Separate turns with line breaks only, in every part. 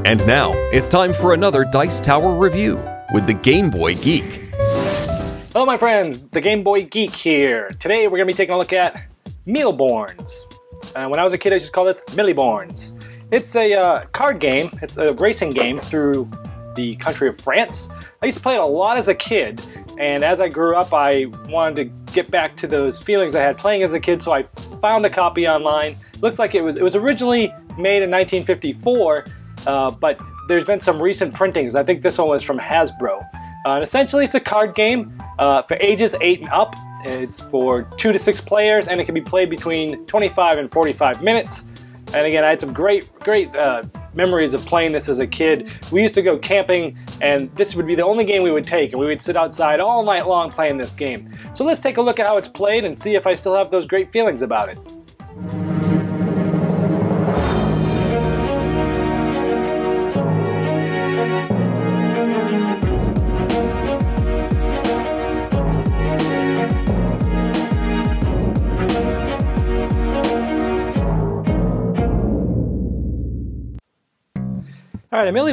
And now, it's time for another Dice Tower review with the Game Boy Geek.
Hello my friends, the Game Boy Geek here. Today we're going to be taking a look at Mille. When I was a kid I used to call this Mille. It's a card game, it's a racing game through the country of France. I used to play it a lot as a kid, and as I grew up I wanted to get back to those feelings I had playing as a kid, so I found a copy online. Looks like it was originally made in 1954, but there's been some recent printings. I think this one was from Hasbro. And essentially it's a card game for ages 8 and up. It's for 2 to 6 players, and it can be played between 25 and 45 minutes. And again, I had some great memories of playing this as a kid. We used to go camping, and this would be the only game we would take, and we would sit outside all night long playing this game. So let's take a look at how it's played and see if I still have those great feelings about it. All right, Mille,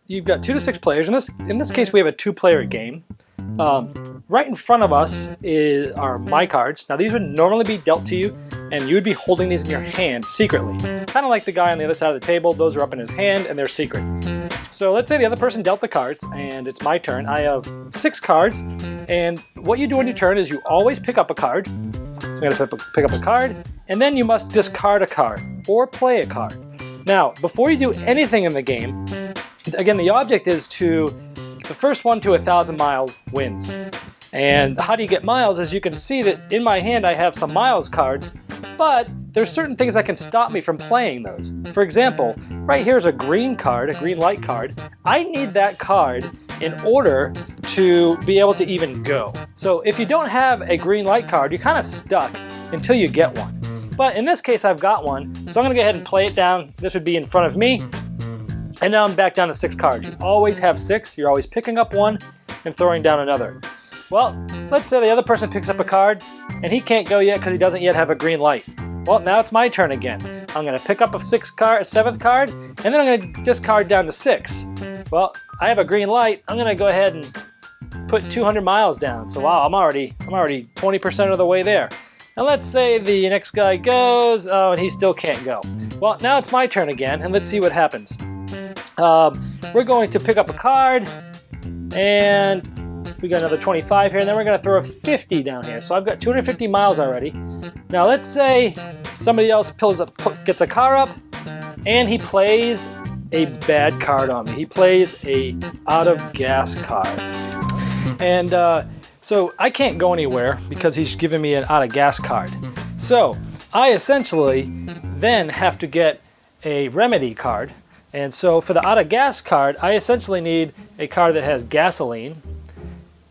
you've got 2 to 6 players. In this case, we have a 2-player game. Right in front of us are my cards. Now, these would normally be dealt to you, and you would be holding these in your hand secretly. Kind of like the guy on the other side of the table. Those are up in his hand, and they're secret. So let's say the other person dealt the cards, and it's my turn. I have 6 cards, and what you do on your turn is you always pick up a card. So I'm going to pick up a card, and then you must discard a card or play a card. Now, before you do anything in the game, again, the object is the first one to 1,000 miles wins. And how do you get miles? As you can see that in my hand I have some miles cards, but there's certain things that can stop me from playing those. For example, right here's a green card, a green light card. I need that card in order to be able to even go. So if you don't have a green light card, you're kind of stuck until you get one. But in this case, I've got one, so I'm going to go ahead and play it down. This would be in front of me, and now I'm back down to 6 cards. You always have 6. You're always picking up one and throwing down another. Well, let's say the other person picks up a card, and he can't go yet because he doesn't yet have a green light. Well, now it's my turn again. I'm going to pick up a 7th card, and then I'm going to discard down to 6. Well, I have a green light. I'm going to go ahead and put 200 miles down. So wow, I'm already 20% of the way there. Now let's say the next guy goes, and he still can't go. Well, now it's my turn again, and let's see what happens. We're going to pick up a card, and we got another 25 here, and then we're going to throw a 50 down here. So I've got 250 miles already. Now let's say somebody else gets a car up, and he plays a bad card on me. He plays a out of gas card. And so I can't go anywhere because he's giving me an out of gas card. So I essentially then have to get a remedy card. And so for the out of gas card, I essentially need a card that has gasoline.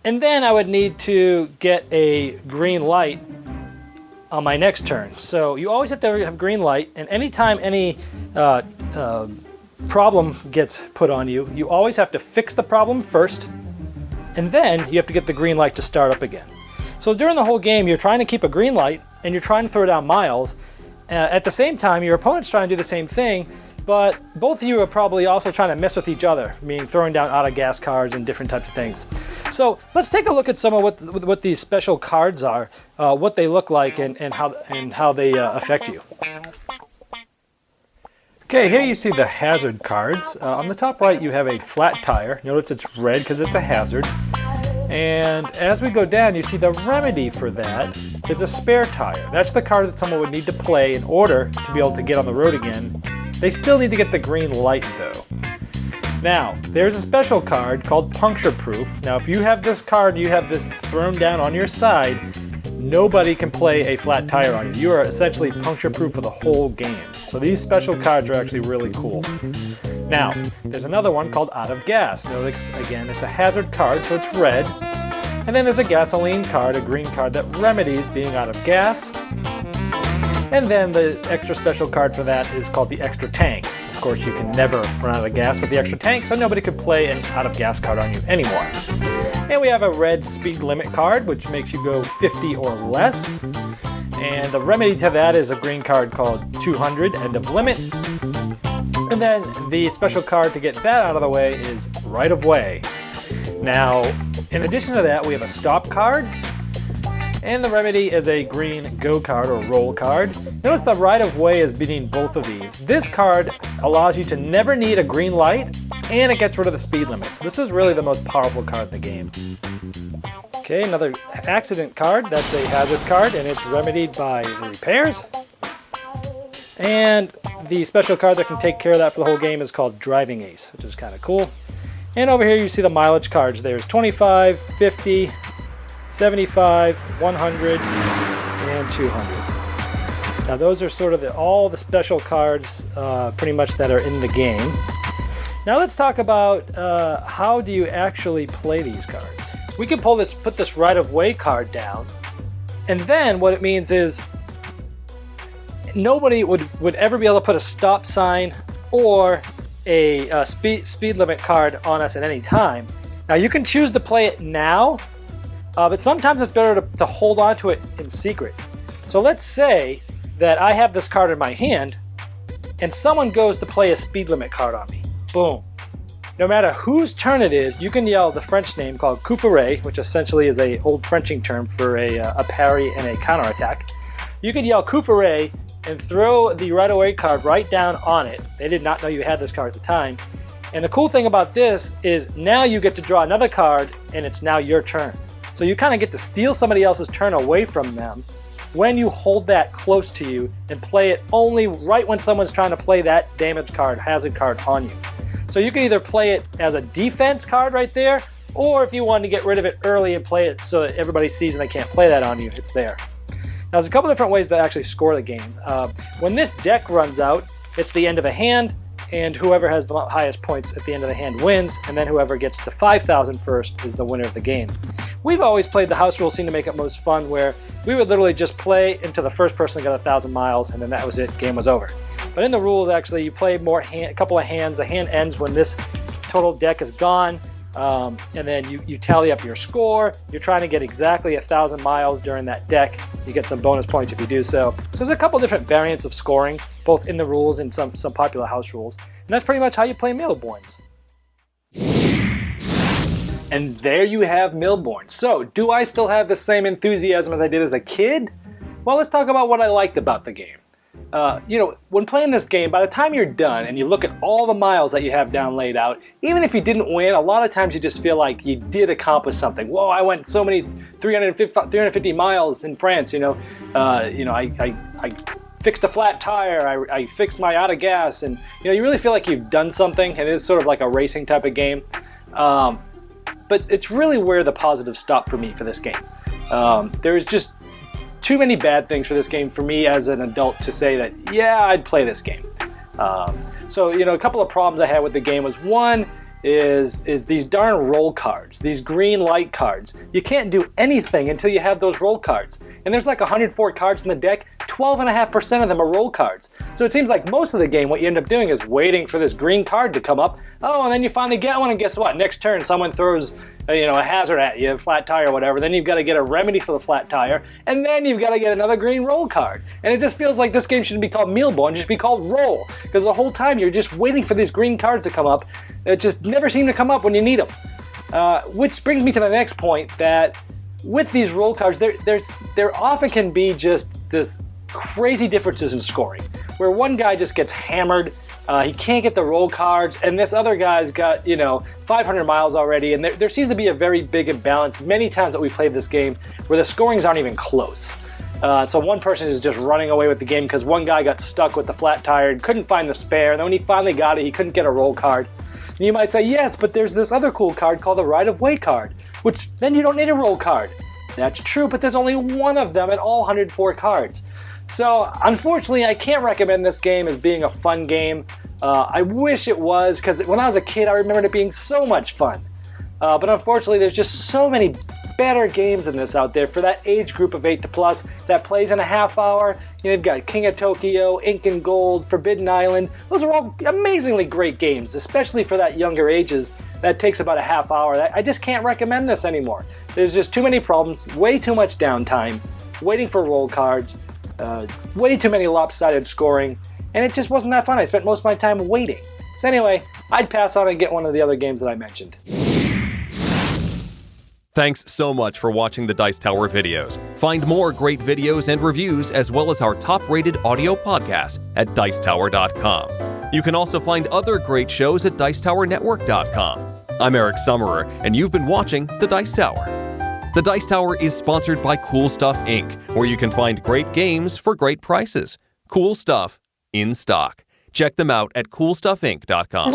And then I would need to get a green light on my next turn. So you always have to have green light, and anytime any problem gets put on you, you always have to fix the problem first, and then you have to get the green light to start up again. So during the whole game, you're trying to keep a green light, and you're trying to throw down miles. At the same time, your opponent's trying to do the same thing, but both of you are probably also trying to mess with each other, meaning throwing down out-of-gas cards and different types of things. So let's take a look at some of what these special cards are, what they look like, and how they affect you. Okay, here you see the hazard cards. On the top right, you have a flat tire. Notice it's red because it's a hazard. And as we go down, you see the remedy for that is a spare tire. That's the card that someone would need to play in order to be able to get on the road again. They still need to get the green light, though. Now, there's a special card called Puncture Proof. Now, if you have this card, you have this thrown down on your side, nobody can play a flat tire on you. You are essentially puncture proof for the whole game. So these special cards are actually really cool. Now, there's another one called Out of Gas. Notice, again, it's a hazard card, so it's red. And then there's a gasoline card, a green card that remedies being out of gas. And then the extra special card for that is called the Extra Tank. Of course, you can never run out of gas with the Extra Tank, so nobody could play an out of gas card on you anymore. And we have a red speed limit card, which makes you go 50 or less. And the remedy to that is a green card called 200, End of Limit. And And then the special card to get that out of the way is Right of Way. Now, in addition to that, we have a Stop card, and the remedy is a green Go card or Roll card. Notice the Right of Way is beating both of these. This card allows you to never need a green light, and it gets rid of the speed limit. So this is really the most powerful card in the game. Okay, another accident card. That's a hazard card, and it's remedied by the repairs. And the special card that can take care of that for the whole game is called Driving Ace, which is kind of cool. And over here you see the mileage cards. There's 25, 50, 75, 100, and 200. Now those are sort of all the special cards pretty much that are in the game. Now let's talk about how do you actually play these cards. We can put this Right of Way card down, and then what it means is nobody would ever be able to put a stop sign or a speed limit card on us at any time. Now you can choose to play it now, but sometimes it's better to hold on to it in secret. So let's say that I have this card in my hand and someone goes to play a speed limit card on me. Boom. No matter whose turn it is, you can yell the French name called coup ferret, which essentially is an old Frenching term for a parry and a counterattack. You can yell coup ferret and throw the Right of Way card right down on it. They did not know you had this card at the time. And the cool thing about this is now you get to draw another card and it's now your turn. So you kind of get to steal somebody else's turn away from them when you hold that close to you and play it only right when someone's trying to play that damage card, hazard card on you. So you can either play it as a defense card right there, or if you wanted to get rid of it early and play it so that everybody sees and they can't play that on you, it's there. Now there's a couple different ways to actually score the game. When this deck runs out, it's the end of a hand, and whoever has the highest points at the end of the hand wins, and then whoever gets to 5,000 first is the winner of the game. We've always played the house rules seem to make it most fun, where we would literally just play until the first person got 1,000 miles, and then that was it, game was over. But in the rules, actually, you play a couple of hands. The hand ends when this total deck is gone, and then you tally up your score. You're trying to get exactly 1,000 miles during that deck. You get some bonus points if you do so. So there's a couple different variants of scoring, both in the rules and some popular house rules. And that's pretty much how you play Millborns. And there you have Millborn. So, do I still have the same enthusiasm as I did as a kid? Well, let's talk about what I liked about the game. When playing this game, by the time you're done and you look at all the miles that you have down laid out, even if you didn't win, a lot of times you just feel like you did accomplish something. Whoa, I went so many 350 miles in France, I fixed a flat tire, I fixed my out of gas, and you really feel like you've done something, and it is sort of like a racing type of game. But it's really where the positives stop for me for this game. There's just too many bad things for this game for me as an adult to say that, yeah, I'd play this game. So a couple of problems I had with the game was, one is these darn roll cards, these green light cards. You can't do anything until you have those roll cards. And there's like 104 cards in the deck, 12.5% of them are roll cards. So it seems like most of the game what you end up doing is waiting for this green card to come up. Oh, and then you finally get one, and guess what? Next turn someone throws a hazard at you, a flat tire or whatever. Then you've got to get a remedy for the flat tire, and then you've got to get another green roll card. And it just feels like this game shouldn't be called Millborn, it should be called Roll. Because the whole time you're just waiting for these green cards to come up. It just never seem to come up when you need them. Which brings me to the next point, that with these roll cards, there often can be just this crazy differences in scoring, where one guy just gets hammered, he can't get the roll cards, and this other guy's got 500 miles already, and there seems to be a very big imbalance many times that we played this game where the scorings aren't even close. So one person is just running away with the game because one guy got stuck with the flat tire and couldn't find the spare, and then when he finally got it, he couldn't get a roll card. And you might say, yes, but there's this other cool card called the Right of Way card, which then you don't need a roll card. That's true, but there's only one of them in all 104 cards. So, unfortunately, I can't recommend this game as being a fun game. I wish it was, because when I was a kid, I remembered it being so much fun. But unfortunately, there's just so many better games than this out there for that age group of 8 to plus that plays in a half hour. You've got King of Tokyo, Ink and Gold, Forbidden Island. Those are all amazingly great games, especially for that younger ages. That takes about a half hour. I just can't recommend this anymore. There's just too many problems, way too much downtime, waiting for roll cards, way too many lopsided scoring, and it just wasn't that fun. I spent most of my time waiting. So anyway, I'd pass on and get one of the other games that I mentioned.
Thanks so much for watching the Dice Tower videos. Find more great videos and reviews, as well as our top-rated audio podcast at Dicetower.com. You can also find other great shows at Dicetowernetwork.com. I'm Eric Summerer, and you've been watching The Dice Tower. The Dice Tower is sponsored by Cool Stuff Inc., where you can find great games for great prices. Cool stuff in stock. Check them out at CoolStuffInc.com.